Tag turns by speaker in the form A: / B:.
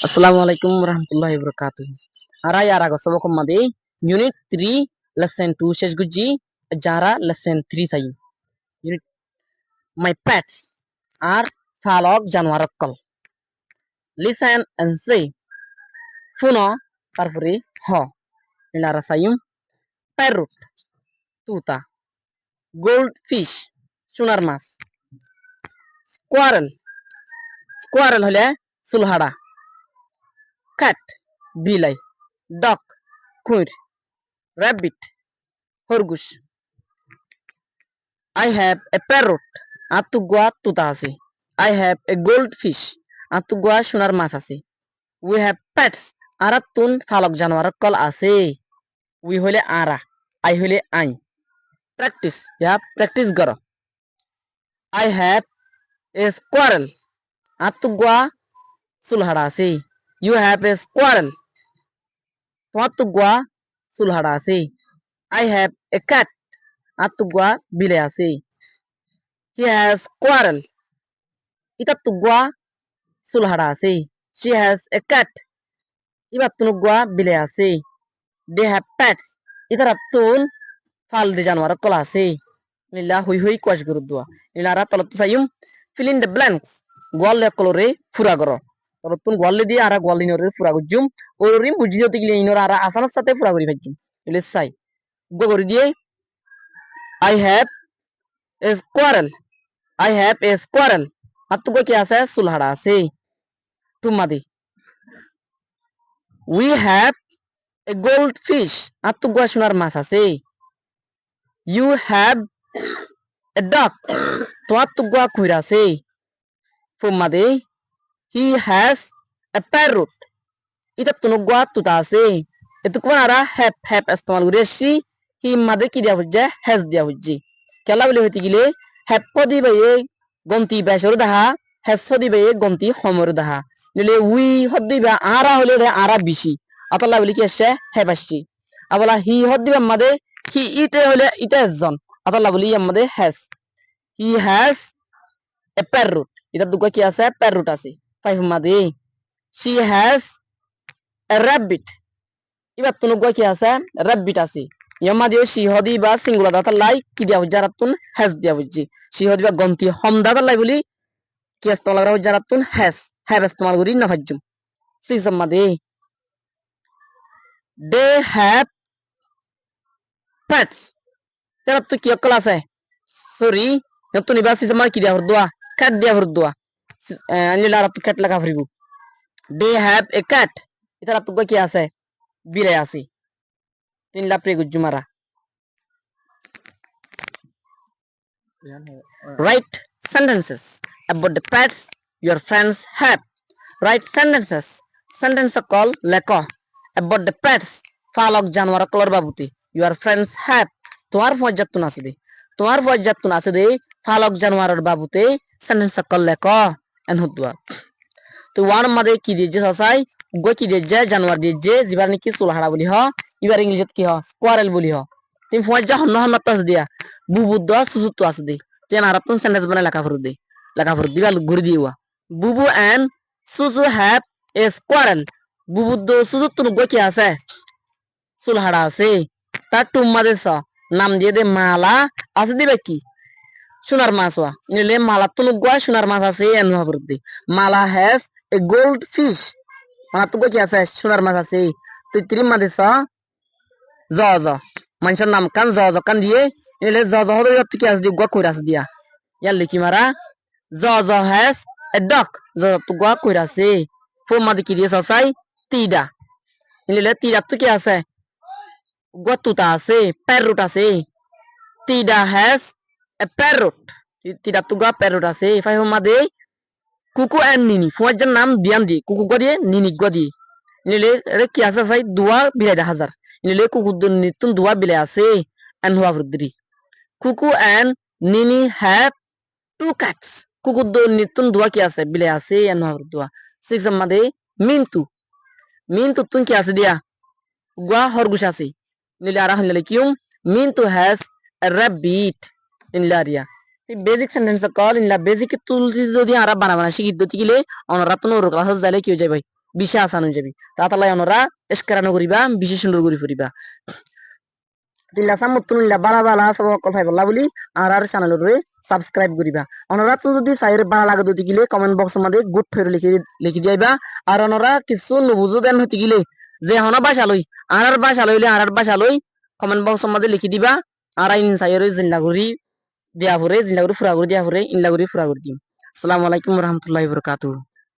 A: Assalamualaikum warahmatullahi wabarakatuh. Aray arago sabako made Unit 3 Lesson 2 শেষ গুজি jara Lesson 3 sayi. Unit My pets are falok janwarakkal. Listen and say Funo tarpore ho. Nilara sayum parrot tuta goldfish সোনার মাছ squirrel squirrel হলে চুলহাড়া cat বিলাই duck কুইর rabbit খরগোশ I have a parrot আতুগুয়া তুতা আছে I have a goldfish আতুগুয়া সোনার মাছ আছে we have pets Arathoon ফালক জানোয়ার call আছে we হলে আরা I হলে আই practice ya practice করো I have a squirrel আতুগুয়া চুলহাড়া আছে you have a squirrel তোমাতুগুয়া চুলহাড়া আছে I have a cat আতুগুয়া বিলে আছে he has squirrel ইতাতুগুয়া চুলহাড়া আছে she has a cat ইবাতুনুগুয়া বিলে আছে they have pets ইতারাতুন ফাল দি জানোয়ার কলা আছে নিলা হুই হুই কোয়াশ গুরুদুয়া নিলারা তলত Saim fill in the blanks গোয়ালে কলরে ফুরা করো তলতুন গোয়ালে দিয়ে আরা গোয়ালিনরে ফুরা গুজুম ওরি বুঝিয়তে গিলে ইনরা আরা আসানের সাথে ফুরা করি ভাজ্জুম ইলে সাই গো করি দিয়ে I have a squirrel I have a squirrel আতুগো কি আছে সুলহাড়া আছে টুমাদি we have a goldfish আতুগো সোনার মাছ আছে you have a duck তো আতুগো কুইরা আছে ফুমাদি he has a parrot এটা তুনুগো তুতা আছে এতুকো আরা have ইস্তেমাল করেছি হি মাদে কি দিয়া হচ্ছে has দিয়া হচ্ছে কেলা বলে হইতে গেলে have পদি বাই গন্তি বেশর দাহা has পদি বাই গন্তি হমর দাহা নিলে উই হদিবা আরা হলে আরা বেশি আতাল্লাহ বলি কি আসছে have আসছে আবলা হি হদিবা মাদে হি ইতে হলে ইতে একজন আতাল্লাহ বলি আমাদে has he has a parrot এটা দুগা কি আছে parrot আছে ফাইভ মাদে she has a rabbit এবার তুনুগা কি আছে rabbit আছে ইয়ামা দিয়ে she হদিবা সিঙ্গুলার আতাল্লাহ কি দিয়া হজারাতুন has দিয়া হচ্ছে she হদিবা গন্তি হমদা আতাল্লাহ বলি কি ইস্তেমাল করা হজারাতুন has have ইস্তেমাল করি না ভাজ্জুম সিক্স মাদে they have pets তেরা তো কি অকল আছে সরি নতুন নিবাসী সময় কি দিয়া হরদুয়া cat দিয়া হরদুয়া আনিলা রাত cat লাগা ফরিবু they have a cat এটা তো কি আছে বিলাই আছে তিন লাপরে গুজুমারা write sentences about the pets your friends have write sentences sentence call লেখো about the pets ফালক জানোয়ার কলর বাবুতে your friends have তোমার ফজ্জাতুন আছে দে তোমার ফজ্জাতুন আছে দে ফালক জানোয়ারের বাবুতে সেন্টেন্স কল লেখো এন হুদুয়া তো ওয়ান মাদে কি দিয়েছে সসাই গো কি দিয়েছে জানোয়ার দিয়েছে জিবার নাকি সুলহাড়া বলি হ এবার ইংলিশত কি হ স্কোয়ারেল বলি হ তুমি ফজ্জা হন্ন হন্ন তাস দিয়া বুবুদ সুসুত আছে দে তেন আরাতুন সেন্টেন্স বানাই লেখা ফুর দিবা ঘুরি দিওয়া বুবু এন্ড সুসু হ্যাভ এ স্কোয়ারেল বুবুদ সুসুত গো কি আছে সুলহাড়া আছে তার টুম্মাদে স নাম দিয়ে দে মালা আছে দিবে কি সোনার মাছ ওয়া নিলে মালা তুনুগুয়া সোনার মাছ আছে এন ভাবরদি Mala has a gold fish Mala তুগো কি আছে সোনার মাছ আছে তুই তিরিম মাদে স জ জ মানুষের নাম কান জ জ কান দিয়ে নিলে জ জ হদে তুই কি আছে দি গুয়া কইরা আছে দিয়া ইয়ার লিখি মারা জ জ হ্যাজ এ ডক জ তুগো কইরা আছে ফো মাদে কি দিয়ে সসাই তিডা নিলে তিডা তুই কি আছে গতুতা আছে প্যারুট আছে তিডা হ্যাজ এ প্যারট তিডা তুগা প্যারট আছে ফাই হোমাদে কুকু এন্ড নিনি ফুয়াজার নাম দিয়ান দি কুকু গদিয়ে নিনি গদি নিলে রে কি আছে সাই দুয়া বিলাই হাজার নিলে কুকু নিতুন দুয়া বিলাই আছে এন হুয়া ফুদ্রি কুকু and Nini have to cats কুকু নিতুন দুয়া কি আছে বিলাই আছে এন হুয়া ফুদ্রা সিক্স মাদে মিনতু তুন কি আছে দিয়া গুয়া হরগুশ আছে নিলে আরা হলে কিউম মিনতু হ্যাজ এ rabbit ইনলারিয়া বেসিক সেন্টেন্স কল ইনলা বেসিক তুল যদি আরা বানা শিখি দতি গিলে অনরা তো নোর ক্লাস জালে কি হয়ে যায় ভাই বিশে আসান হয়ে যাবি তাতালাই অনরা এসকারানো করিবা বিশে সুন্দর করি ফুরিবা তিল্লা সামুতুল্লা বালা বালা সব অকল ভাই বললা বলি আর চ্যানেলরে সাবস্ক্রাইব করিবা অনরা তো যদি সাইরে বালা লাগে দিতে গিলে কমেন্ট বক্স মধ্যে গুড ফের লিখি দিবা আর অনরা কিছু নবুজো দেন হতে গিলে যে হনা ভাষা লই আর ভাষা লইলে আর ভাষা লই কমেন্ট বক্স মধ্যে লিখি দিবা আর ইন সাইরে জিন্দা করি দিয়া ফুরে জিন্দা করি ফুরা করি দিয়া ফুরে ইনলা করি ফুরা করি দিম আসসালামু আলাইকুম ওয়া রাহমাতুল্লাহি ওয়া বারাকাতুহু